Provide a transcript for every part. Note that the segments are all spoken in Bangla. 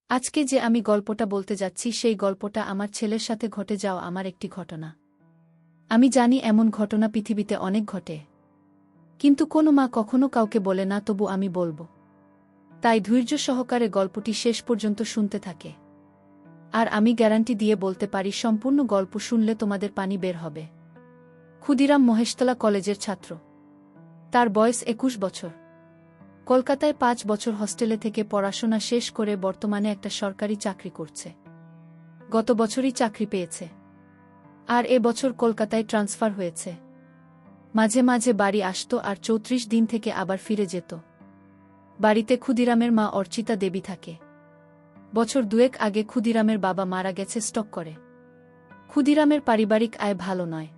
আজকে যে আমি গল্পটা বলতে যাচ্ছি সেই গল্পটা আমার ছেলের সাথে ঘটে যাওয়া আমার একটি ঘটনা। আমি জানি এমন ঘটনা পৃথিবীতে অনেক ঘটে, কিন্তু কোনো মা কখনো কাউকে বলে না, তবু আমি বলবো। তাই ধৈর্য সহকারে গল্পটি শেষ পর্যন্ত শুনতে থাকে। আর আমি গ্যারান্টি দিয়ে বলতে পারি, সম্পূর্ণ গল্প শুনলে তোমাদের পানি বের হবে। ক্ষুদিরাম মহেশতলা কলেজের ছাত্র। তার বয়স 21 বছর। কলকাতায় 5 বছর হস্টেলে থেকে পড়াশোনা শেষ করে বর্তমানে একটা সরকারি চাকরি করছে। গত বছরই চাকরি পেয়েছে, আর এ বছর কলকাতায় ট্রান্সফার হয়েছে। মাঝে মাঝে বাড়ি আসত আর 34 দিন থেকে আবার ফিরে যেত। বাড়িতে ক্ষুদিরামের মা অর্চিতা দেবী থাকে। বছর দুয়েক আগে ক্ষুদিরামের বাবা মারা গেছে স্ট্রোক করে। ক্ষুদিরামের পারিবারিক আয় ভালো নয়।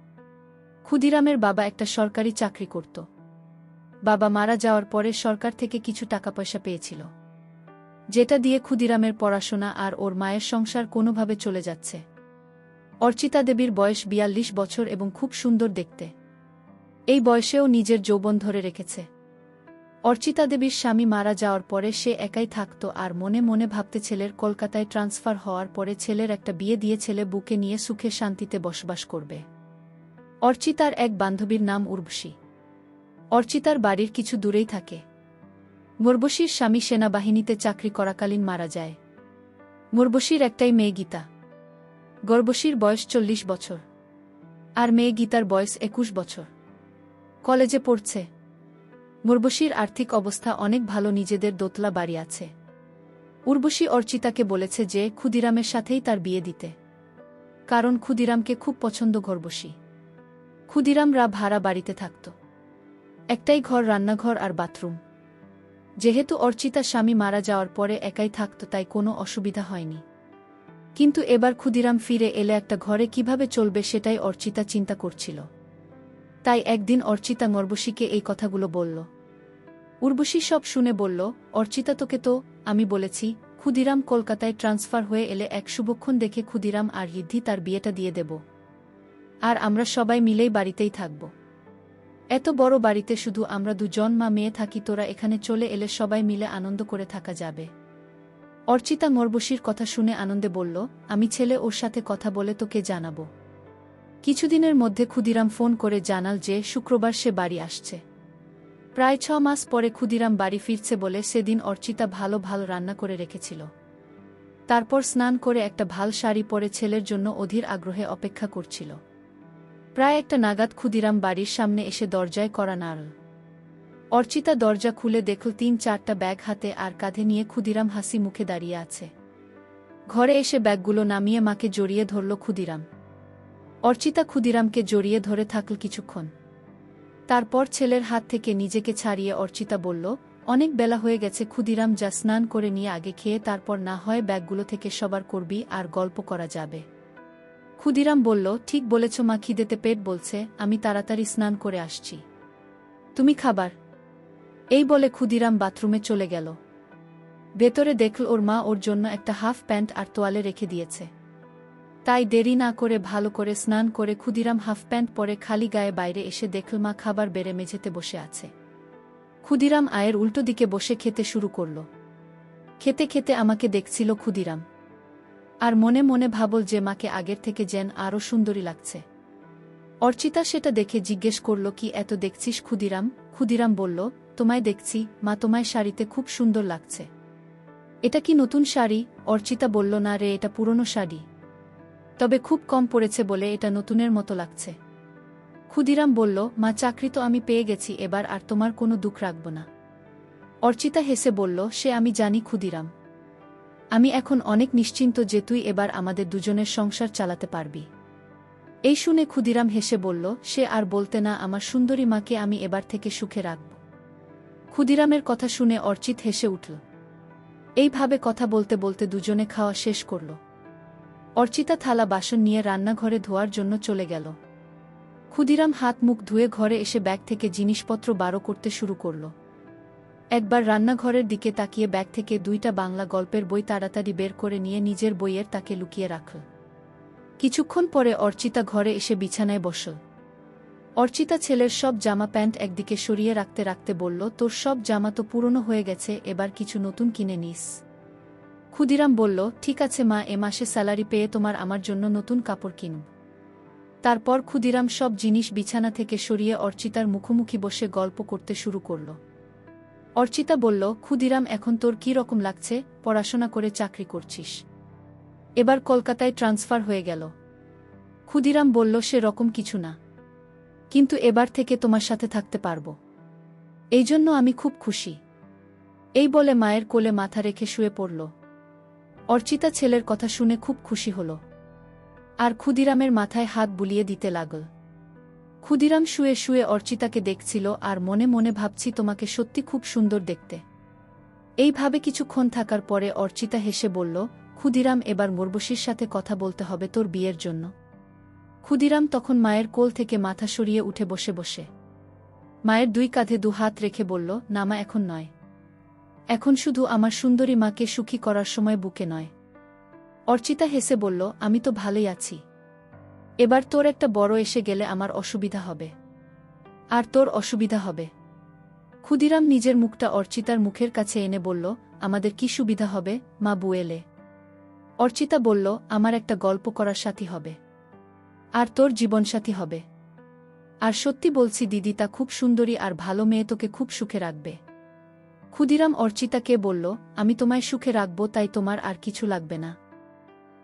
ক্ষুদিরামের বাবা একটা সরকারি চাকরি করত। বাবা মারা যাওয়ার পরে সরকার থেকে কিছু টাকা পয়সা পেয়েছিল, যেটা দিয়ে ক্ষুদিরামের পড়াশোনা আর ওর মায়ের সংসার কোনোভাবে চলে যাচ্ছে। অর্চিতা দেবীর বয়স 42 বছর এবং খুব সুন্দর দেখতে। এই বয়সেও নিজের যৌবন ধরে রেখেছে। অর্চিতা দেবীর স্বামী মারা যাওয়ার পরে সে একাই থাকত আর মনে মনে ভাবতে, ছেলের কলকাতায় ট্রান্সফার হওয়ার পরে ছেলের একটা বিয়ে দিয়ে ছেলে বুকে নিয়ে সুখে শান্তিতে বসবাস করবে। অর্চিতার এক বান্ধবীর নাম উর্বশী। অর্চিতার বাড়ির কিছু দূরেই থাকে। উর্বশীর স্বামী সেনাবাহিনীতে চাকরি করাকালীন মারা যায়। উর্বশীর একটাই মেয়ে গীতা। উর্বশীর বয়স 40 বছর, আর মেয়ে গীতার বয়স 21 বছর। কলেজে পড়ছে। উর্বশীর আর্থিক অবস্থা অনেক ভালো, নিজেদের দোতলা বাড়ি আছে। উর্বশী অর্চিতাকে বলেছে যে ক্ষুদিরামের সাথেই তার বিয়ে দিতে, কারণ ক্ষুদিরামকে খুব পছন্দ উর্বশী। ক্ষুদিরামরা ভাড়া বাড়িতে থাকত, একটাই ঘর, রান্নাঘর আর বাথরুম। যেহেতু অর্চিতা স্বামী মারা যাওয়ার পরে একাই থাকত, তাই কোনো অসুবিধা হয়নি। কিন্তু এবার ক্ষুদিরাম ফিরে এলে একটা ঘরে কিভাবে চলবে সেটাই অর্চিতা চিন্তা করছিল। তাই একদিন অর্চিতা উর্বশীকে এই কথাগুলো বলল। উর্বশী সব শুনে বলল, অর্চিতা, তোকে তো আমি বলেছি, ক্ষুদিরাম কলকাতায় ট্রান্সফার হয়ে এলে এক শুভক্ষণ দেখে ক্ষুদিরাম আর ঋদ্ধি তার বিয়েটা দিয়ে দেব, আর আমরা সবাই মিলেই বাড়িতেই থাকব। এত বড় বাড়িতে শুধু আমরা দুজন মা মেয়ে থাকি, তোরা এখানে চলে এলে সবাই মিলে আনন্দ করে থাকা যাবে। অর্চিতা উর্বশীর কথা শুনে আনন্দে বলল, আমি ছেলে ওর সাথে কথা বলে তোকে জানাবো। কিছুদিনের মধ্যে ক্ষুদিরাম ফোন করে জানাল যে শুক্রবার সে বাড়ি আসছে। প্রায় 6 মাস পরে ক্ষুদিরাম বাড়ি ফিরছে বলে সেদিন অর্চিতা ভালো ভালো রান্না করে রেখেছিল। তারপর স্নান করে একটা ভাল শাড়ি পরে ছেলের জন্য অধীর আগ্রহে অপেক্ষা করছিল। প্রায় একটা নাগাদ ক্ষুদিরাম বাড়ির সামনে এসে দরজায় কড়া নাড়ল। অর্চিতা দরজা খুলে দেখল 3-4টা ব্যাগ হাতে আর কাঁধে নিয়ে ক্ষুদিরাম হাসি মুখে দাঁড়িয়ে আছে। ঘরে এসে ব্যাগগুলো নামিয়ে মাকে জড়িয়ে ধরল ক্ষুদিরাম। অর্চিতা ক্ষুদিরামকে জড়িয়ে ধরে থাকল কিছুক্ষণ। তারপর ছেলের হাত থেকে নিজেকে ছাড়িয়ে অর্চিতা বলল, অনেক বেলা হয়ে গেছে ক্ষুদিরাম, যা স্নান করে নিয়ে আগে খেয়ে তারপর না হয় ব্যাগগুলো থেকে সবার করবি আর গল্প করা যাবে। ক্ষুদিরাম বলল, ঠিক বলেছ মা, খিদেতে পেট বলছে, আমি তাড়াতাড়ি স্নান করে আসছি। তুমি খাবার? এই বলে ক্ষুদিরাম বাথরুমে চলে গেল। ভেতরে দেখল ওর মা ওর জন্য একটা হাফ প্যান্ট আর তোয়ালে রেখে দিয়েছে। তাই দেরি না করে ভালো করে স্নান করে ক্ষুদিরাম হাফ প্যান্ট পরে খালি গায়ে বাইরে এসে দেখল মা খাবার বেড়ে মেঝেতে বসে আছে। ক্ষুদিরাম আয়ের উল্টো দিকে বসে খেতে শুরু করল। খেতে খেতে আমাকে দেখছিল ক্ষুদিরাম, আর মনে মনে ভাবল যে মাকে আগের থেকে যেন আরও সুন্দরী লাগছে। অর্চিতা সেটা দেখে জিজ্ঞেস করল, কি এত দেখছিস ক্ষুদিরাম? ক্ষুদিরাম বলল, তোমায় দেখছি মা, তোমায় শাড়িতে খুব সুন্দর লাগছে। এটা কি নতুন শাড়ি? অর্চিতা বলল, না রে, এটা পুরনো শাড়ি, তবে খুব কম পড়েছে বলে এটা নতুনের মতো লাগছে। ক্ষুদিরাম বলল, মা, চাকরি তো আমি পেয়ে গেছি, এবার আর তোমার কোনো দুঃখ রাখব না। অর্চিতা হেসে বলল, সে আমি জানি ক্ষুদিরাম, আমি এখন অনেক নিশ্চিন্ত যে তুই এবার আমাদের দুজনের সংসার চালাতে পারবি। এই শুনে ক্ষুদিরাম হেসে বলল, সে আর বলতে না, আমার সুন্দরী মাকে আমি এবার থেকে সুখে রাখব। ক্ষুদিরামের কথা শুনে অর্চিত হেসে উঠল। এইভাবে কথা বলতে বলতে দুজনে খাওয়া শেষ করল। অর্চিতা থালা বাসন নিয়ে রান্নাঘরে ধোয়ার জন্য চলে গেল। ক্ষুদিরাম হাত মুখ ধুয়ে ঘরে এসে ব্যাগ থেকে জিনিসপত্র বারো করতে শুরু করল। একবার রান্নাঘরের দিকে তাকিয়ে ব্যাগ থেকে 2টা বাংলা গল্পের বই তাড়াতাড়ি বের করে নিয়ে নিজের বইয়ের তাকে লুকিয়ে রাখল। কিছুক্ষণ পরে অর্চিতা ঘরে এসে বিছানায় বসল। অর্চিতা ছেলের সব জামা প্যান্ট একদিকে সরিয়ে রাখতে রাখতে বলল, তোর সব জামা তো পুরনো হয়ে গেছে, এবার কিছু নতুন কিনে নিস। ক্ষুদিরাম বলল, ঠিক আছে মা, এ মাসে স্যালারি পেয়ে তোমার আমার জন্য নতুন কাপড় কিনুম। তারপর ক্ষুদিরাম সব জিনিস বিছানা থেকে সরিয়ে অর্চিতার মুখোমুখি বসে গল্প করতে শুরু করল। অর্চিতা বলল, ক্ষুদিরাম, এখন তোর কী রকম লাগছে? পড়াশোনা করে চাকরি করছিস, এবার কলকাতায় ট্রান্সফার হয়ে গেল। ক্ষুদিরাম বলল, সে রকম কিছু না, কিন্তু এবার থেকে তোমার সাথে থাকতে পারব, এই জন্য আমি খুব খুশি। এই বলে মায়ের কোলে মাথা রেখে শুয়ে পড়ল। অর্চিতা ছেলের কথা শুনে খুব খুশি হল, আর ক্ষুদিরামের মাথায় হাত বুলিয়ে দিতে লাগল। ক্ষুদিরাম শুয়ে শুয়ে অর্চিতাকে দেখছিল আর মনে মনে ভাবছি, তোমাকে সত্যি খুব সুন্দর দেখতে। এইভাবে কিছুক্ষণ থাকার পরে অর্চিতা হেসে বলল, ক্ষুদিরাম, এবার মুরবশির সাথে কথা বলতে হবে তোর বিয়ের জন্য। ক্ষুদিরাম তখন মায়ের কোল থেকে মাথা সরিয়ে উঠে বসে বসে মায়ের দুই কাঁধে দু হাত রেখে বলল, না মা, এখন নয়, এখন শুধু আমার সুন্দরী মাকে সুখী করার সময়, বুকে নয়। অর্চিতা হেসে বলল, আমি তো ভালোই আছি, এবার তোর একটা বড় এসে গেলে আমার অসুবিধা হবে, আর তোর অসুবিধা হবে। ক্ষুদিরাম নিজের মুখটা অর্চিতার মুখের কাছে এনে বলল, আমাদের কি সুবিধা হবে মা, বুয়েলে? অর্চিতা বলল, আমার একটা গল্প করার সাথী হবে, আর তোর জীবনসাথী হবে। আর সত্যি বলছি দিদি, তা খুব সুন্দরী আর ভালো মেয়ে, তোকে খুব সুখে রাখবে। ক্ষুদিরাম অর্চিতাকে বলল, আমি তোমায় সুখে রাখব, তাই তোমার আর কিছু লাগবে না।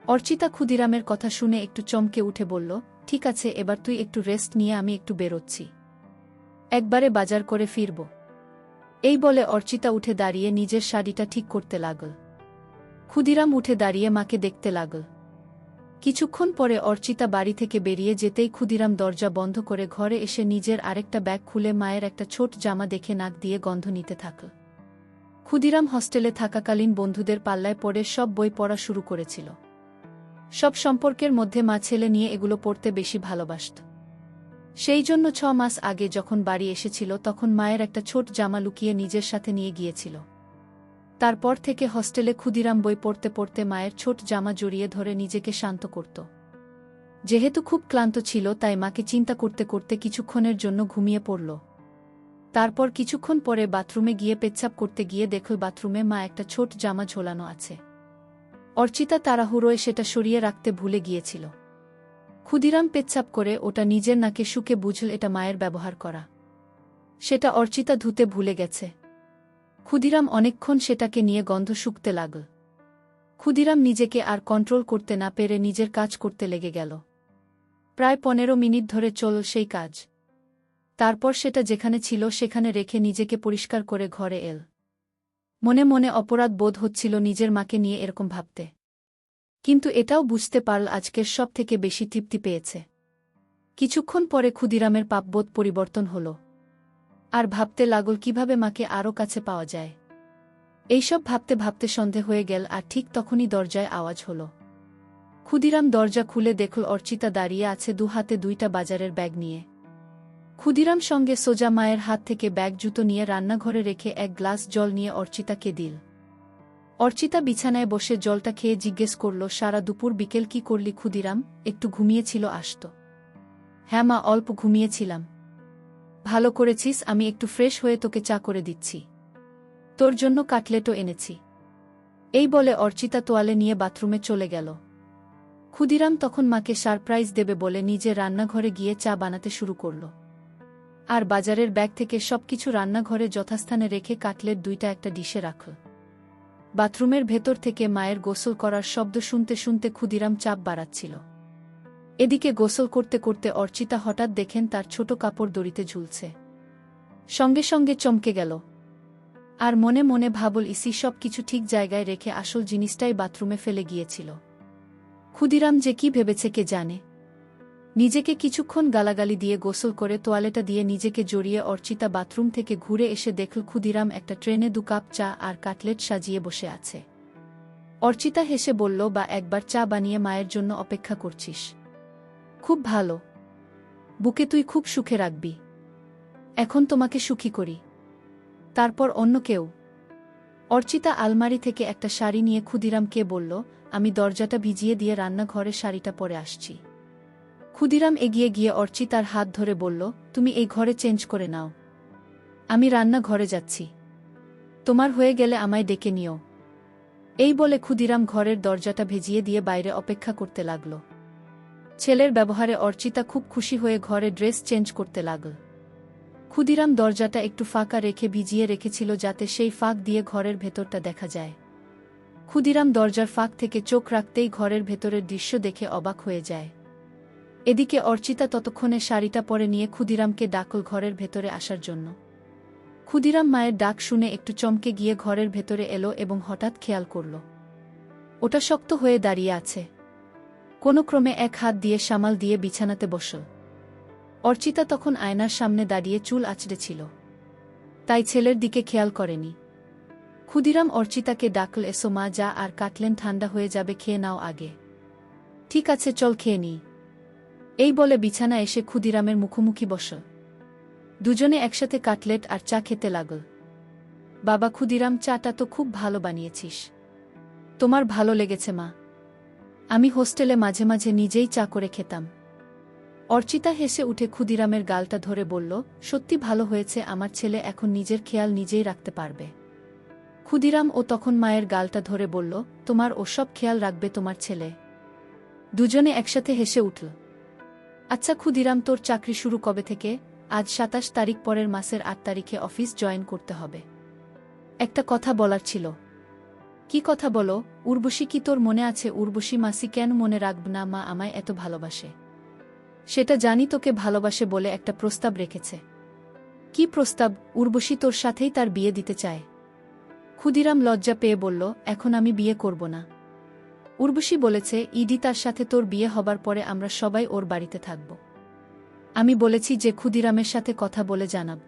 অর্চিতা ক্ষুদিরামের কথা শুনে একটু চমকে উঠে বলল, ঠিক আছে, এবার তুই একটু রেস্ট নিয়ে আমি একটু বেরোচ্ছি, একবারে বাজার করে ফিরব। এই বলে অর্চিতা উঠে দাঁড়িয়ে নিজের শাড়িটা ঠিক করতে লাগল। ক্ষুদিরাম উঠে দাঁড়িয়ে মাকে দেখতে লাগল। কিছুক্ষণ পরে অর্চিতা বাড়ি থেকে বেরিয়ে যেতেই ক্ষুদিরাম দরজা বন্ধ করে ঘরে এসে নিজের আরেকটা ব্যাগ খুলে মায়ের একটা ছোট জামা দেখে নাক দিয়ে গন্ধ নিতে থাকল। ক্ষুদিরাম হস্টেলে থাকাকালীন বন্ধুদের পাল্লায় পড়ে সব বই পড়া শুরু করেছিল। সব সম্পর্কের মধ্যে মা ছেলে নিয়ে এগুলো পড়তে বেশি ভালোবাসত। সেই জন্য 6 মাস আগে যখন বাড়ি এসেছিল তখন মায়ের একটা ছোট জামা লুকিয়ে নিজের সাথে নিয়ে গিয়েছিল। তারপর থেকে হস্টেলে ক্ষুদিরাম বই পড়তে পড়তে মায়ের ছোট জামা জড়িয়ে ধরে নিজেকে শান্ত করত। যেহেতু খুব ক্লান্ত ছিল তাই মাকে চিন্তা করতে করতে কিছুক্ষণের জন্য ঘুমিয়ে পড়ল। তারপর কিছুক্ষণ পরে বাথরুমে গিয়ে পেচ্ছাপ করতে গিয়ে দেখল বাথরুমে মা একটা ছোট জামা ঝোলানো আছে। অর্চিতা তাড়াহুড়োয় সেটা সরিয়ে রাখতে ভুলে গিয়েছিল। ক্ষুদিরাম পেচ্ছাপ করে ওটা নিজের নাকে শুকে বুঝল এটা মায়ের ব্যবহার করা। সেটা অর্চিতা ধুতে ভুলে গেছে। ক্ষুদিরাম অনেকক্ষণ সেটাকে নিয়ে গন্ধ শুকতে লাগল। ক্ষুদিরাম নিজেকে আর কন্ট্রোল করতে না পেরে নিজের কাজ করতে লেগে গেল। প্রায় 15 মিনিট ধরে চলল সেই কাজ। তারপর সেটা যেখানে ছিল সেখানে রেখে নিজেকে পরিষ্কার করে ঘরে এল। মনে মনে অপরাধ বোধ হচ্ছিল নিজের মাকে নিয়ে এরকম ভাবতে, কিন্তু এটাও বুঝতে পারল আজকের সব থেকে বেশি তৃপ্তি পেয়েছে। কিছুক্ষণ পরে ক্ষুদিরামের পাপবোধ পরিবর্তন হল, আর ভাবতে লাগল কিভাবে মাকে আরও কাছে পাওয়া যায়। এইসব ভাবতে ভাবতে সন্ধে হয়ে গেল আর ঠিক তখনই দরজায় আওয়াজ হল। ক্ষুদিরাম দরজা খুলে দেখল অর্চিতা দাঁড়িয়ে আছে দু হাতে দুইটা বাজারের ব্যাগ নিয়ে। ক্ষুদিরাম সঙ্গে সোজা মায়ের হাত থেকে ব্যাগ জুতো নিয়ে রান্নাঘরে রেখে এক গ্লাস জল নিয়ে অর্চিতাকে দিল। অর্চিতা বিছানায় বসে জলটা খেয়ে জিজ্ঞেস করল, সারা দুপুর বিকেল কি করলি ক্ষুদিরাম? একটু ঘুমিয়েছিল আসতো? হ্যাঁ মা, অল্প ঘুমিয়েছিলাম। ভালো করেছিস, আমি একটু ফ্রেশ হয়ে তোকে চা করে দিচ্ছি, তোর জন্য কাটলেটও এনেছি। এই বলে অর্চিতা তোয়ালে নিয়ে বাথরুমে চলে গেল। ক্ষুদিরাম তখন মাকে সারপ্রাইজ দেবে বলে নিজে রান্নাঘরে গিয়ে চা বানাতে শুরু করল, আর বাজারের ব্যাগ থেকে সবকিছু রান্নাঘরে যথাস্থানে রেখে কাটলেট দুইটা একটা ডিশে রাখল। বাথরুমের ভেতর থেকে মায়ের গোসল করার শব্দ শুনতে শুনতে ক্ষুদিরাম চাপ বাড়াচ্ছিল। এদিকে গোসল করতে করতে অর্চিতা হঠাৎ দেখেন তার ছোট কাপড় দড়িতে ঝুলছে। সঙ্গে সঙ্গে চমকে গেল, আর মনে মনে ভাবল, ইসি সব কিছু ঠিক জায়গায় রেখে আসল জিনিসটাই বাথরুমে ফেলে গিয়েছিল। ক্ষুদিরাম যে কি ভেবেছে কে জানে। নিজেকে কিছুক্ষণ গালাগালি দিয়ে গোসল করে তোয়ালেটা দিয়ে নিজেকে জড়িয়ে অর্চিতা বাথরুম থেকে ঘুরে এসে দেখল ক্ষুদিরাম একটা ট্রেনে 2 কাপ চা আর কাটলেট সাজিয়ে বসে আছে। অর্চিতা হেসে বলল, বা একবার চা বানিয়ে মায়ের জন্য অপেক্ষা করছিস? খুব ভালো, বুকে তুই খুব সুখে রাখবি। এখন তোমাকে সুখী করি, তারপর অন্য কেউ। অর্চিতা আলমারি থেকে একটা শাড়ি নিয়ে ক্ষুদিরামকে বলল, আমি দরজাটা ভিজিয়ে দিয়ে রান্নাঘরে শাড়িটা পরে আসছি। ক্ষুদিরাম এগিয়ে গিয়ে অর্চিতার হাত ধরে বলল, তুমি এই ঘরে চেঞ্জ করে নাও, আমি রান্নাঘরে যাচ্ছি, তোমার হয়ে গেলে আমায় ডেকে নিও। এই বলে ক্ষুদিরাম ঘরের দরজাটা ভেজিয়ে দিয়ে বাইরে অপেক্ষা করতে লাগল। ছেলের ব্যবহারে অর্চিতা খুব খুশি হয়ে ঘরে ড্রেস চেঞ্জ করতে লাগল। ক্ষুদিরাম দরজাটা একটু ফাঁকা রেখে ভিজিয়ে রেখেছিল যাতে সেই ফাঁক দিয়ে ঘরের ভেতরটা দেখা যায়। ক্ষুদিরাম দরজার ফাঁক থেকে চোখ রাখতেই ঘরের ভেতরের দৃশ্য দেখে অবাক হয়ে যায়। এদিকে অর্চিতা ততক্ষণে শাড়িটা পরে নিয়ে ক্ষুদিরামকে ডাকল ঘরের ভেতরে আসার জন্য। ক্ষুদিরাম মায়ের ডাক শুনে একটু চমকে গিয়ে ঘরের ভেতরে এলো এবং হঠাৎ খেয়াল করল ওটা শক্ত হয়ে দাঁড়িয়ে আছে। কোনো ক্রমে এক হাত দিয়ে সামাল দিয়ে বিছানাতে বসল। অর্চিতা তখন আয়নার সামনে দাঁড়িয়ে চুল আঁচড়েছিল, তাই ছেলের দিকে খেয়াল করেনি। ক্ষুদিরাম অর্চিতাকে ডাকল, এসো মা, যা আর কাটলেন ঠান্ডা হয়ে যাবে, খেয়ে নাও আগে। ঠিক আছে, চল খেয়ে নিই। এই বলে বিছানা এসে ক্ষুদিরামের মুখোমুখি বসল। দুজনে একসাথে কাটলেট আর চা খেতে লাগল। বাবা, ক্ষুদিরাম, চাটা তো খুব ভালো বানিয়েছিস। তোমার ভালো লেগেছে মা? আমি হোস্টেলে মাঝে মাঝে নিজেই চা করে খেতাম। অর্চিতা হেসে উঠে ক্ষুদিরামের গালটা ধরে বলল, সত্যি ভালো হয়েছে, আমার ছেলে এখন নিজের খেয়াল নিজেই রাখতে পারবে। ক্ষুদিরাম ও তখন মায়ের গালটা ধরে বলল, তোমার ওসব খেয়াল রাখবে তোমার ছেলে। দুজনে একসাথে হেসে উঠল। আচ্ছা ক্ষুদিরাম, তোর চাকরি শুরু কবে থেকে? আজ ২৭ তারিখ, পরের মাসের ৮ তারিখে অফিস জয়েন করতে হবে। একটা কথা বলার ছিল। কি কথা বলো? উর্বশী, কি তোর মনে আছে? উর্বশী মাসি, কেন মনে রাখব না, মা আমায় এত ভালোবাসে। সেটা জানি, তোকে ভালোবাসে বলে একটা প্রস্তাব রেখেছে। কি প্রস্তাব? উর্বশী তোর সাথেই তার বিয়ে দিতে চায়। ক্ষুদিরাম লজ্জা পেয়ে বলল, এখন আমি বিয়ে করব না। উর্বশী বলেছে ইডি তার সাথে তোর বিয়ে হবার পরে আমরা সবাই ওর বাড়িতে থাকব। আমি বলেছি যে ক্ষুদিরামের সাথে কথা বলে জানাব।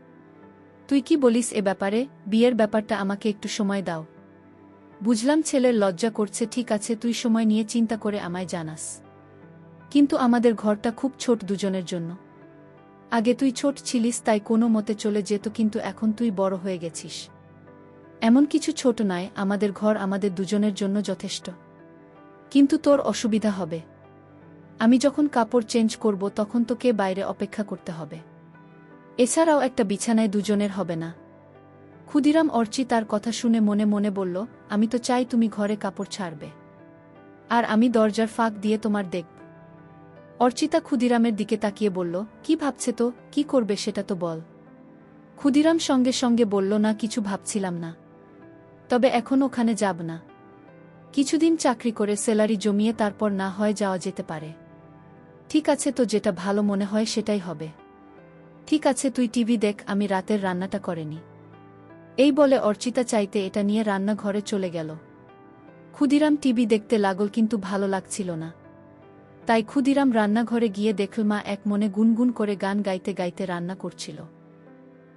তুই কি বলিস এ ব্যাপারে? বিয়ের ব্যাপারটা আমাকে একটু সময় দাও। বুঝলাম ছেলের লজ্জা করছে, ঠিক আছে, তুই সময় নিয়ে চিন্তা করে আমায় জানাস। কিন্তু আমাদের ঘরটা খুব ছোট দুজনের জন্য। আগে তুই ছোট ছিলিস তাই কোনো মতে চলে যেত, কিন্তু এখন তুই বড় হয়ে গেছিস। এমন কিছু ছোট নয়, আমাদের ঘর আমাদের দুজনের জন্য যথেষ্ট। কিন্তু তোর অসুবিধা হবে। আমি যখন কাপড় চেঞ্জ করব তখন তোকে বাইরে অপেক্ষা করতে হবে। এছাড়াও একটা বিছানায় দুজনের হবে না। ক্ষুদিরাম অর্চিতার কথা শুনে মনে মনে বলল, আমি তো চাই তুমি ঘরে কাপড় ছাড়বে, আর আমি দরজার ফাঁক দিয়ে তোমার দেখব। অর্চিতা ক্ষুদিরামের দিকে তাকিয়ে বলল, কি ভাবছে তো? কি করবে সেটা তো বল। ক্ষুদিরাম সঙ্গে সঙ্গে বলল, না, কিছু ভাবছিলাম না, তবে এখন ওখানে যাব না। কিছুদিন চাকরি করে স্যালারি জমিয়ে তারপর না হয় যাওয়া যেতে পারে। ঠিক আছে, তো যেটা ভালো মনে হয় সেটাই হবে। ঠিক আছে, তুই টিভি দেখ, আমি রাতের রান্নাটা করেনি। এই বলে অর্চিতা চাইতে এটা নিয়ে রান্নাঘরে চলে গেল। ক্ষুদিরাম টিভি দেখতে লাগল, কিন্তু ভালো লাগছিল না। তাই ক্ষুদিরাম রান্নাঘরে গিয়ে দেখল মা এক মনে গুনগুন করে গান গাইতে গাইতে রান্না করছিল।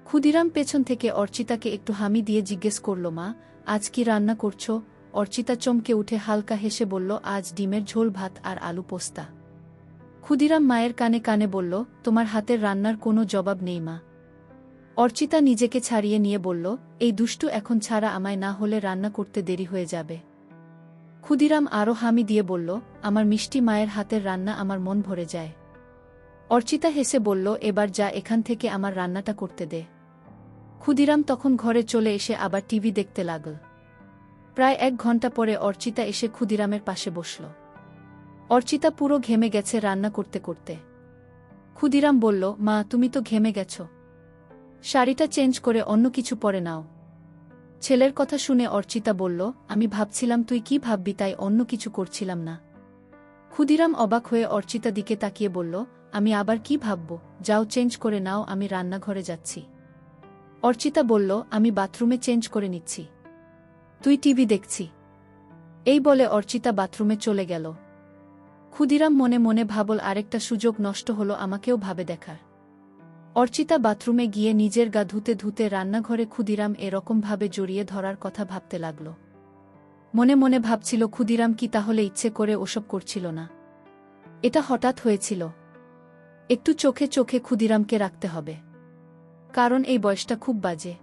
ক্ষুদিরাম পেছন থেকে অর্চিতাকে একটু হামি দিয়ে জিজ্ঞেস করল, মা, আজ কি রান্না করছো? অর্চিতা চমকে উঠে হালকা হেসে বলল, আজ ডিমের ঝোল, ভাত আর আলু পোস্তা। ক্ষুদিরাম মায়ের কানে কানে বলল, তোমার হাতের রান্নার কোনো জবাব নেই মা। অর্চিতা নিজেকে ছাড়িয়ে নিয়ে বলল, এই দুষ্টু এখন ছাড়া আমায়, না হলে রান্না করতে দেরি হয়ে যাবে। ক্ষুদিরাম আরও হামি দিয়ে বলল, আমার মিষ্টি মায়ের হাতের রান্না আমার মন ভরে যায়। অর্চিতা হেসে বলল, এবার যা এখান থেকে, আমার রান্নাটা করতে দে। ক্ষুদিরাম তখন ঘরে চলে এসে আবার টিভি দেখতে লাগল। প্রায় ১ ঘন্টা পরে অর্চিতা এসে ক্ষুদিরামের পাশে বসল। অর্চিতা পুরো ঘেমে গেছে রান্না করতে করতে। ক্ষুদিরাম বলল, মা, তুমি তো ঘেমে গেছ, শাড়িটা চেঞ্জ করে অন্য কিছু পরে নাও। ছেলের কথা শুনে অর্চিতা বলল, আমি ভাবছিলাম তুই কি ভাববি, তাই অন্য কিছু করছিলাম না। ক্ষুদিরাম অবাক হয়ে অর্চিতা দিকে তাকিয়ে বলল, আমি আবার কি ভাবব? যাও চেঞ্জ করে নাও, আমি রান্নাঘরে যাচ্ছি। অর্চিতা বলল, আমি বাথরুমে চেঞ্জ করে নিচ্ছি, তুই টিভি দেখছি। এই বলে অর্চিতা বাথরুমে চলে গেল। ক্ষুদিরাম মনে মনে ভাবল, আরেকটা সুযোগ নষ্ট হলো আমাকেও ভাবে দেখার। অর্চিতা বাথরুমে গিয়ে নিজের গা ধুতে ধুতে রান্নাঘরে ক্ষুদিরাম এরকমভাবে জড়িয়ে ধরার কথা ভাবতে লাগল। মনে মনে ভাবছিল, ক্ষুদিরাম কি তাহলে ইচ্ছে করে ওসব করছিল না? এটা হঠাৎ হয়েছিল। একটু চোখে চোখে ক্ষুদিরামকে রাখতে হবে, কারণ এই বয়সটা খুব বাজে।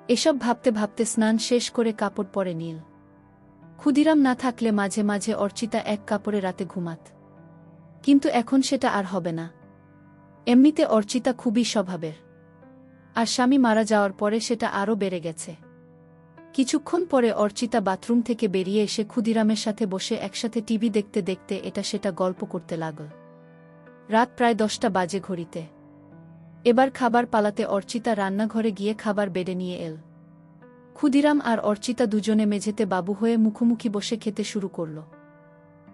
এসব ভাবতে ভাবতে স্নান শেষ করে কাপড় পরে নিল। ক্ষুদিরাম না থাকলে মাঝে মাঝে অর্চিতা এক কাপড়ে রাতে ঘুমাত, কিন্তু এখন সেটা আর হবে না। এমনিতে অর্চিতা খুবই স্বভাবের, আর স্বামী মারা যাওয়ার পরে সেটা আরও বেড়ে গেছে। কিছুক্ষণ পরে অর্চিতা বাথরুম থেকে বেরিয়ে এসে ক্ষুদিরামের সাথে বসে একসাথে টিভি দেখতে দেখতে এটা সেটা গল্প করতে লাগল। রাত প্রায় 10টা বাজে ঘড়িতে। এবার খাবার পালাতে অর্চিতা রান্নাঘরে গিয়ে খাবার বেড়ে নিয়ে এল। ক্ষুদিরাম আর অর্চিতা দুজনে মেঝেতে বাবু হয়ে মুখোমুখি বসে খেতে শুরু করল।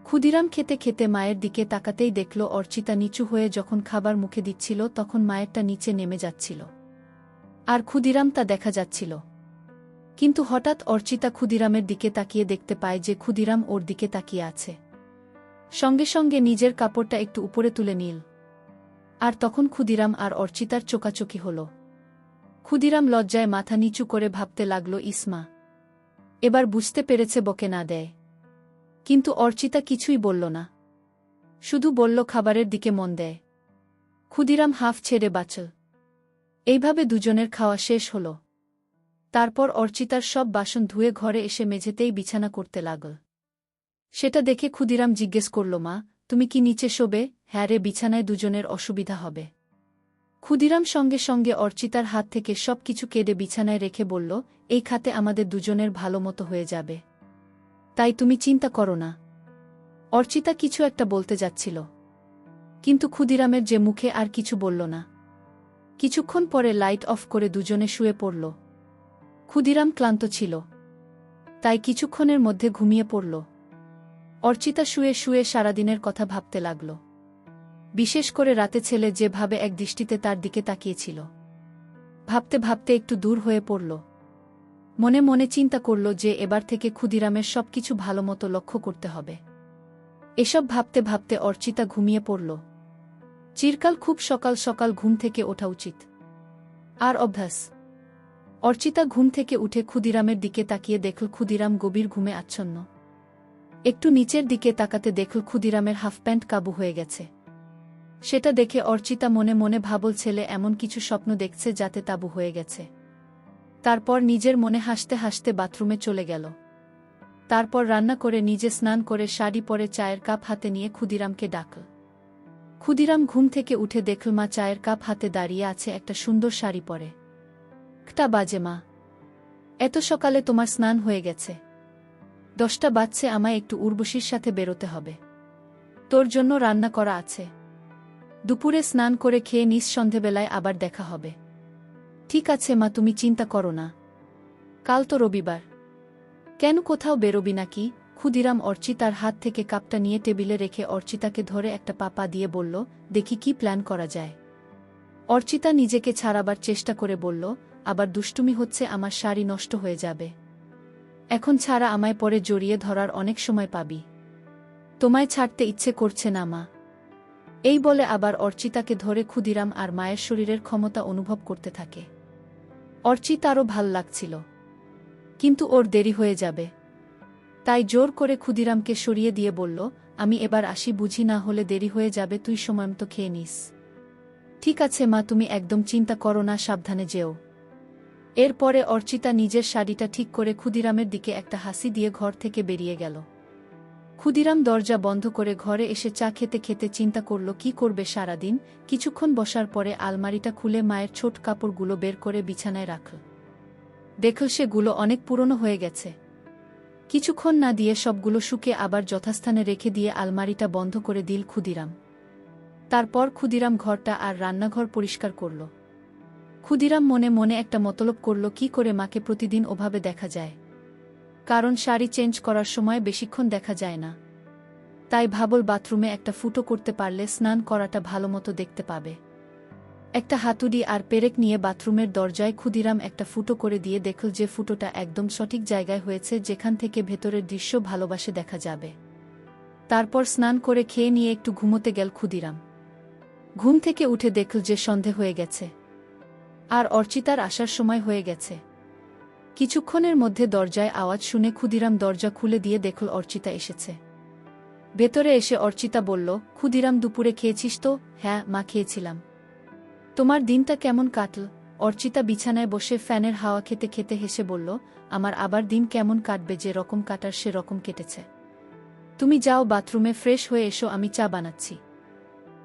ক্ষুদিরাম খেতে খেতে মায়ের দিকে তাকাতেই দেখল অর্চিতা নিচু হয়ে যখন খাবার মুখে দিচ্ছিল তখন মায়েরটা নিচে নেমে যাচ্ছিল, আর ক্ষুদিরাম তা দেখা যাচ্ছিল। কিন্তু হঠাৎ অর্চিতা ক্ষুদিরামের দিকে তাকিয়ে দেখতে পায় যে ক্ষুদিরাম ওর দিকে তাকিয়ে আছে। সঙ্গে সঙ্গে নিজের কাপড়টা একটু উপরে তুলে নিল। আর তখন ক্ষুদিরাম আর অর্চিতার চোকাচোকি হল। ক্ষুদিরাম লজ্জায় মাথা নিচু করে ভাবতে লাগল, ইসমা এবার বুঝতে পেরেছে বকে না দেয়। কিন্তু অর্চিতা কিছুই বলল না, শুধু বলল খাবারের দিকে মন দেয়। ক্ষুদিরাম হাফ ছেড়ে বাঁচল। এইভাবে দুজনের খাওয়া শেষ হল। তারপর অর্চিতার সব বাসন ধুয়ে ঘরে এসে মেঝেতেই বিছানা করতে লাগল। সেটা দেখে ক্ষুদিরাম জিজ্ঞেস করল, মা তুমি কি নিচে শোবে? হ্যাঁ রে, বিছানায় দুজনের অসুবিধা হবে। ক্ষুদিরাম সঙ্গে সঙ্গে অর্চিতার হাত থেকে সব কিছু কেড়ে বিছানায় রেখে বলল, এই খাতে আমাদের দুজনের ভালো মতো হয়ে যাবে, তাই তুমি চিন্তা করো না। অর্চিতা কিছু একটা বলতে যাচ্ছিল, কিন্তু ক্ষুদিরামের যে মুখে আর কিছু বলল না। কিছুক্ষণ পরে লাইট অফ করে দুজনে শুয়ে পড়ল। ক্ষুদিরাম ক্লান্ত ছিল, তাই কিছুক্ষণের মধ্যে ঘুমিয়ে পড়ল। অর্চিতা শুয়ে শুয়ে সারাদিনের কথা ভাবতে লাগল, বিশেষ করে রাতে ছেলে যেভাবে এক দৃষ্টিতে তার দিকে তাকিয়েছিল। ভাবতে ভাবতে একটু দূর হয়ে পড়ল। মনে মনে চিন্তা করল যে এবার থেকে ক্ষুদিরামের সবকিছু ভালোমতো লক্ষ্য করতে হবে। এসব ভাবতে ভাবতে অর্চিতা ঘুমিয়ে পড়ল। চিরকাল খুব সকাল সকাল ঘুম থেকে ওঠা উচিত আর অভ্যাস। অর্চিতা ঘুম থেকে উঠে ক্ষুদিরামের দিকে তাকিয়ে দেখল ক্ষুদিরাম গভীর ঘুমে আচ্ছন্ন। একটু নিচের দিকে তাকাতে দেখল ক্ষুদিরামের হাফ প্যান্ট কাবু হয়ে গেছে। সেটা দেখে অর্চিতা মনে মনে ভাবল ছেলে এমন কিছু স্বপ্ন দেখছে যাতে তাবু হয়ে গেছে। তারপর নিজের মনে হাসতে হাসতে বাথরুমে চলে গেল। তারপর রান্না করে নিজে স্নান করে শাড়ি পরে চায়ের কাপ হাতে নিয়ে ক্ষুদিরামকে ডাকল। ক্ষুদিরাম ঘুম থেকে উঠে দেখল মা চায়ের কাপ হাতে দাঁড়িয়ে আছে একটা সুন্দর শাড়ি পরে। কটা বাজে মা? এত সকালে তোমার স্নান হয়ে গেছে? 10টা বাজছে, আমায় একটু উর্বশীর সাথে বেরোতে হবে, তোর জন্য রান্না করা আছে। দুপুরে স্নান করে খেয়ে নিস, সন্ধেবেলায় আবার দেখা হবে। ঠিক আছে মা, তুমি চিন্তা করো না, কাল তো রবিবার। কেন, কোথাও বেরোবি নাকি? ক্ষুদিরাম অর্চিতার হাত থেকে কাপটা নিয়ে টেবিলে রেখে অর্চিতাকে ধরে একটা পাপা দিয়ে বলল, দেখি কি প্ল্যান করা যায়। অর্চিতা নিজেকে ছাড়াবার চেষ্টা করে বলল, আবার দুষ্টুমি হচ্ছে, আমার শাড়ি নষ্ট হয়ে যাবে। এখন ছাড়া আমায় পরে জড়িয়ে ধরার অনেক সময় পাবি। তোমায় ছাড়তে ইচ্ছে করছে না মা। এই বলে আবার অর্চিতাকে ধরে ক্ষুদিরাম আর মায়ের শরীরের ক্ষমতা অনুভব করতে থাকে। অর্চিতারও ভাল লাগছিল, কিন্তু ওর দেরি হয়ে যাবে। তাই জোর করে ক্ষুদিরামকে সরিয়ে দিয়ে বলল, আমি এবার আসি, বুঝি না হলে দেরি হয়ে যাবে, তুই সময়মতো খেয়ে নিস। ঠিক আছে মা, তুমি একদম চিন্তা করো না, সাবধানে যেও। এরপরে অর্চিতা নিজের শাড়িটা ঠিক করে ক্ষুদিরামের দিকে একটা হাসি দিয়ে ঘর থেকে বেরিয়ে গেল। ক্ষুদিরাম দরজা বন্ধ করে ঘরে এসে চা খেতে খেতে চিন্তা করল কি করবে সারাদিন। কিছুক্ষণ বসার পরে আলমারিটা খুলে মায়ের ছোট কাপড়গুলো বের করে বিছানায় রাখল। দেখল সেগুলো অনেক পুরনো হয়ে গেছে। কিছুক্ষণ না দিয়ে সবগুলো শুকে আবার যথাস্থানে রেখে দিয়ে আলমারিটা বন্ধ করে দিল ক্ষুদিরাম। তারপর ক্ষুদিরাম ঘরটা আর রান্নাঘর পরিষ্কার করল। ক্ষুদিরাম মনে মনে একটা মতলব করল, কি করে মাকে প্রতিদিন ওভাবে দেখা যায়, কারণ শাড়ি চেঞ্জ করার সময় বেশিক্ষণ দেখা যায় না। তাই ভাবল বাথরুমে একটা ফুটো করতে পারলে স্নান করাটা ভালোমতো দেখতে পাবে। একটা হাতুড়ি আর পেরেক নিয়ে বাথরুমের দরজায় ক্ষুদিরাম একটা ফুটো করে দিয়ে দেখল যে ফুটোটা একদম সঠিক জায়গায় হয়েছে, যেখান থেকে ভেতরের দৃশ্য ভালোবাসে দেখা যাবে। তারপর স্নান করে খেয়ে নিয়ে একটু ঘুমোতে গেল ক্ষুদিরাম। ঘুম থেকে উঠে দেখল যে সন্ধে হয়ে গেছে আর অর্চিতার আসার সময় হয়ে গেছে। কিছুক্ষণের মধ্যে দরজায় আওয়াজ শুনে ক্ষুদিরাম দরজা খুলে দিয়ে দেখল অর্চিতা এসেছে। ভেতরে এসে অর্চিতা বলল, ক্ষুদিরাম দুপুরে খেয়েছিস তো? হ্যাঁ মা, খেয়েছিলাম। তোমার দিনটা কেমন কাটল? অর্চিতা বিছানায় বসে ফ্যানের হাওয়া খেতে খেতে হেসে বলল, আমার আবার দিন কেমন কাটবে, যে রকম কাটার সে রকম কেটেছে। তুমি যাও বাথরুমে ফ্রেশ হয়ে এসো, আমি চা বানাচ্ছি।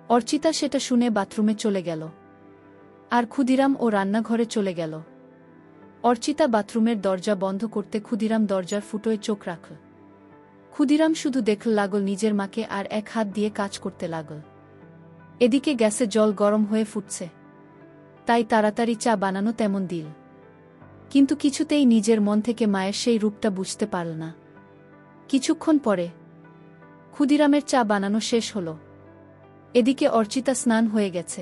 অর্চিতা সেটা শুনে বাথরুমে চলে গেল আর ক্ষুদিরাম ও রান্নাঘরে চলে গেল। অর্চিতা বাথরুমের দরজা বন্ধ করতে ক্ষুদিরাম দরজার ফুটোয় চোখ রাখল। ক্ষুদিরাম শুধু দেখল লাগল নিজের মাকে আর এক হাত দিয়ে কাজ করতে লাগল। এদিকে গ্যাসে জল গরম হয়ে ফুটছে, তাই তাড়াতাড়ি চা বানানো তেমন দিল। কিন্তু কিছুতেই নিজের মন থেকে মায়ের সেই রূপটা বুঝতে পারল না। কিছুক্ষণ পরে ক্ষুদিরামের চা বানানো শেষ হল। এদিকে অর্চিতা স্নান হয়ে গেছে,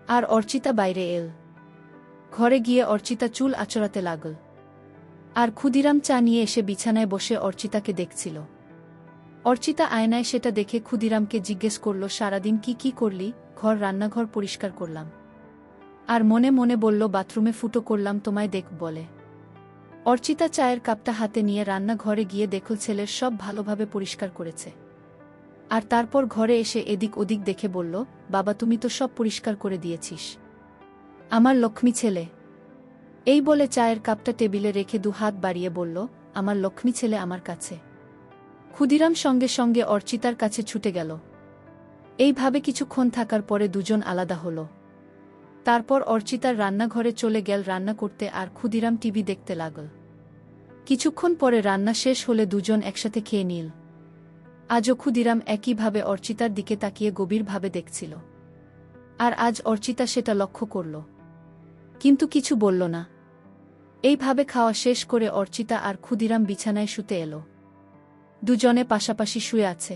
আর অর্চিতা বাইরে এল। ঘরে গিয়ে অর্চিতা চুল আঁচড়াতে লাগল, আর ক্ষুদিরাম চা নিয়ে এসে বিছানায় বসে অর্চিতাকে দেখছিল। অর্চিতা আয়নায় সেটা দেখে ক্ষুদিরামকে জিজ্ঞেস করল, সারাদিন কি করলি? রান্নাঘর পরিষ্কার করলাম। আর মনে মনে বলল, বাথরুমে ফুটো করলাম তোমায় দেখ বলে। অর্চিতা চায়ের কাপটা হাতে নিয়ে রান্নাঘরে গিয়ে দেখল ছেলের সব ভালোভাবে পরিষ্কার করেছে। আর তারপর ঘরে এসে এদিক ওদিক দেখে বলল, বাবা তুমি তো সব পরিষ্কার করে দিয়েছিস, আমার লক্ষ্মী ছেলে। এই বলে চায়ের কাপটা টেবিলে রেখে 2 হাত বাড়িয়ে বলল, আমার লক্ষ্মী ছেলে আমার কাছে। ক্ষুদিরাম সঙ্গে সঙ্গে অর্চিতার কাছে ছুটে গেল। এইভাবে কিছুক্ষণ থাকার পরে দুজন আলাদা হল। তারপর অর্চিতার রান্নাঘরে চলে গেল রান্না করতে, আর ক্ষুদিরাম টিভি দেখতে লাগল। কিছুক্ষণ পরে রান্না শেষ হলে দুজন একসাথে খেয়ে নিল। আজও ক্ষুদিরাম একইভাবে অর্চিতার দিকে তাকিয়ে গভীরভাবে দেখছিল। আর আজ অর্চিতা সেটা লক্ষ্য করল, কিন্তু কিছু বলল না। এইভাবে খাওয়া শেষ করে অর্চিতা আর ক্ষুদিরাম বিছানায় শুতে এলো। দুজনে পাশাপাশি শুয়ে আছে।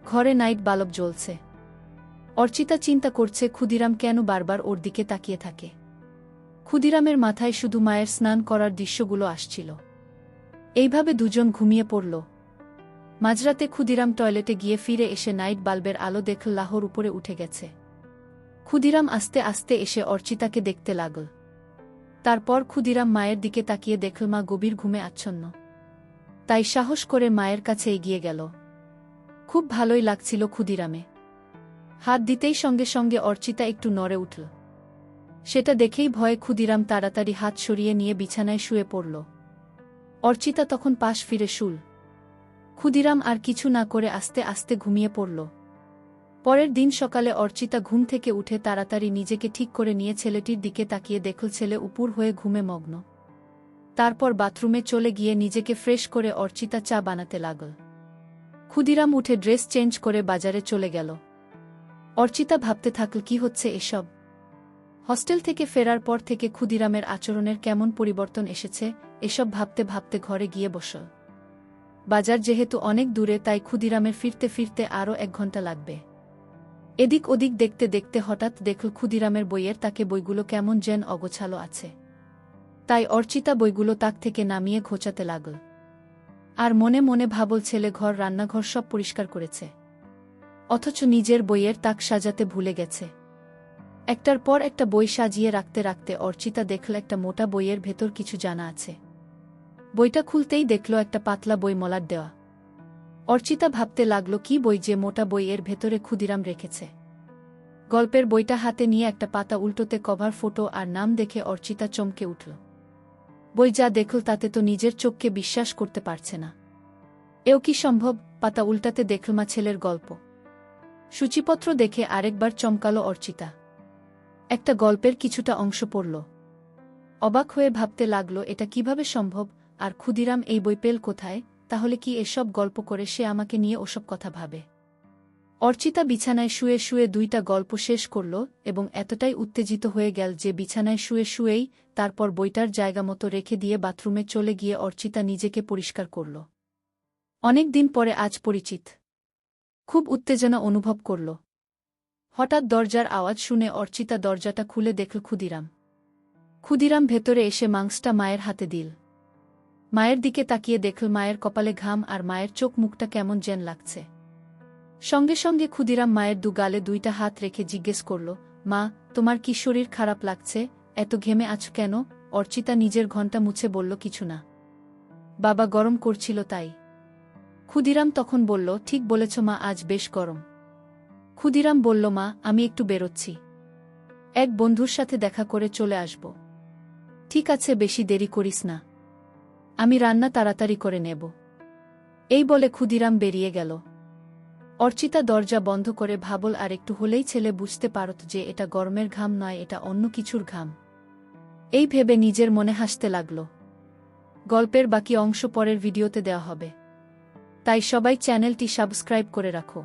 ঘরে নাইট বাল্ব জ্বলছে। অর্চিতা চিন্তা করছে ক্ষুদিরাম কেন বারবার ওর দিকে তাকিয়ে থাকে। ক্ষুদিরামের মাথায় শুধু মায়ের স্নান করার দৃশ্যগুলো আসছিল। এইভাবে দুজন ঘুমিয়ে পড়ল। মাঝরাতে ক্ষুদিরাম টয়লেটে গিয়ে ফিরে এসে নাইট বাল্বের আলো দেখল লাহোর উপরে উঠে গেছে। ক্ষুদিরাম আস্তে আস্তে এসে অর্চিতাকে দেখতে লাগল। তারপর ক্ষুদিরাম মায়ের দিকে তাকিয়ে দেখল মা গভীর ঘুমে আচ্ছন্ন। তাই সাহস করে মায়ের কাছে এগিয়ে গেল। খুব ভালোই লাগছিল ক্ষুদিরামে। হাত দিতেই সঙ্গে সঙ্গে অর্চিতা একটু নড়ে উঠল। সেটা দেখেই ভয়ে ক্ষুদিরাম তাড়াতাড়ি হাত সরিয়ে নিয়ে বিছানায় শুয়ে পড়ল। অর্চিতা তখন পাশ ফিরে শুল। ক্ষুদিরাম আর কিছু না করে আস্তে আস্তে ঘুমিয়ে পড়ল। পরের দিন সকালে অর্চিতা ঘুম থেকে উঠে তাড়াতাড়ি নিজেকে ঠিক করে নিয়ে ছেলেটির দিকে তাকিয়ে দেখল ছেলে উপুর হয়ে ঘুমে মগ্ন। তারপর বাথরুমে চলে গিয়ে নিজেকে ফ্রেশ করে অর্চিতা চা বানাতে লাগল। ক্ষুদিরাম উঠে ড্রেস চেঞ্জ করে বাজারে চলে গেল। অর্চিতা ভাবতে থাকল কি হচ্ছে এসব। হস্টেল থেকে ফেরার পর থেকে ক্ষুদিরামের আচরণের কেমন পরিবর্তন এসেছে, এসব ভাবতে ভাবতে ঘরে গিয়ে বসল। বাজার যেহেতু অনেক দূরে, তাই ক্ষুদিরামের ফিরতে ফিরতে আরও 1 ঘন্টা লাগবে। এদিক ওদিক দেখতে দেখতে হঠাৎ দেখল ক্ষুদিরামের বইয়ের তাকে বইগুলো কেমন যেন অগোছালো আছে। তাই অর্চিতা বইগুলো তাক থেকে নামিয়ে ঘোচাতে লাগল। আর মনে মনে ভাবল ছেলে রান্নাঘর সব পরিষ্কার করেছে, অথচ নিজের বইয়ের তাক সাজাতে ভুলে গেছে। একটার পর একটা বই সাজিয়ে রাখতে রাখতে অর্চিতা দেখল একটা মোটা বইয়ের ভেতর কিছু জানা আছে। বইটা খুলতেই দেখল একটা পাতলা বই মলাট দেওয়া। অর্চিতা ভাবতে লাগল কি বই যে মোটা বই এর ভেতরে ক্ষুদিরাম রেখেছে। গল্পের বইটা হাতে নিয়ে একটা পাতা উল্টোতে কভার ফটো আর নাম দেখে অর্চিতা চমকে উঠল। বই যা দেখল তাতে তো নিজের চোখকে বিশ্বাস করতে পারছে না। এও কি সম্ভব? পাতা উল্টাতে দেখল মা ছেলের গল্প। সূচিপত্র দেখে আরেকবার চমকালো অর্চিতা। একটা গল্পের কিছুটা অংশ পড়ল। অবাক হয়ে ভাবতে লাগল এটা কিভাবে সম্ভব, আর ক্ষুদিরাম এই বই পেল কোথায়? তাহলে কি এসব গল্প করে সে আমাকে নিয়ে ওসব কথা ভাবে? অর্চিতা বিছানায় শুয়ে শুয়ে 2টা গল্প শেষ করল এবং এতটাই উত্তেজিত হয়ে গেল যে বিছানায় শুয়ে শুয়েই তারপর বইটার জায়গা মতো রেখে দিয়ে বাথরুমে চলে গিয়ে অর্চিতা নিজেকে পরিষ্কার করল। অনেক দিন পরে আজ পরিচিত খুব উত্তেজনা অনুভব করল। হঠাৎ দরজার আওয়াজ শুনে অর্চিতা দরজাটা খুলে দেখল ক্ষুদিরাম। ক্ষুদিরাম ভেতরে এসে মাংসটা মায়ের হাতে দিল। মায়ের দিকে তাকিয়ে দেখল মায়ের কপালে ঘাম আর মায়ের চোখ মুখটা কেমন যেন লাগছে। সঙ্গে সঙ্গে ক্ষুদিরাম মায়ের 2 গালে 2টা হাত রেখে জিজ্ঞেস করল, মা তোমার কি শরীর খারাপ লাগছে? এত ঘেমে আছো কেন? অর্চিতা নিজের ঘন্টা মুছে বলল, কিছু না বাবা, গরম করছিল তাই। ক্ষুদিরাম তখন বলল, ঠিক বলেছ মা, আজ বেশ গরম। ক্ষুদিরাম বলল, মা আমি একটু বেরোচ্ছি, এক বন্ধুর সাথে দেখা করে চলে আসব। ঠিক আছে, বেশি দেরি করিস না, আমি রান্না তাড়াতাড়ি করে নেব। এই বলে ক্ষুদিরাম বেরিয়ে গেল। অর্চিতা দরজা বন্ধ করে ভাবল আর একটু হলেই ছেলে বুঝতে পারত যে এটা গরমের ঘাম নয়, এটা অন্য কিছুর ঘাম। এই ভেবে নিজের মনে হাসতে লাগল। গল্পের বাকি অংশ পরের ভিডিওতে দেওয়া হবে, তাই সবাই চ্যানেলটি সাবস্ক্রাইব করে রাখো।